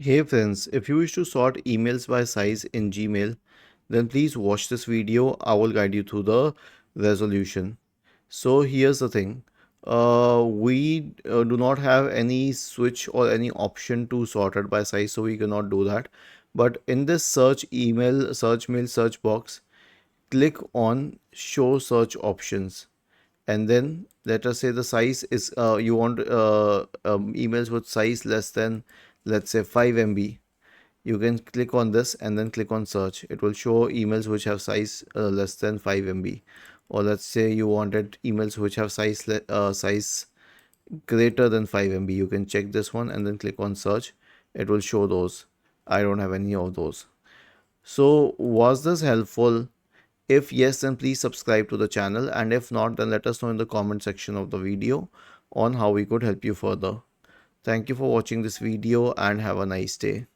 Hey friends, if you wish to sort emails by size in Gmail, then please watch this video. I will guide you through the resolution. So here's the thing. We do not have any switch or any option to sort it by size, so we cannot do that. But in this search mail search box, click on show search options, and then let us say the size is you want emails with size less than, let's say, 5 MB. You can click on this and then click on search. It will show emails which have size less than 5 MB. Or let's say you wanted emails which have size greater than 5 MB. You can check this one and then click on search. It will show those. I don't have any of those. So was this helpful? If yes, then please subscribe to the channel, and if not, then let us know in the comment section of the video on how we could help you further. Thank you for watching this video and have a nice day.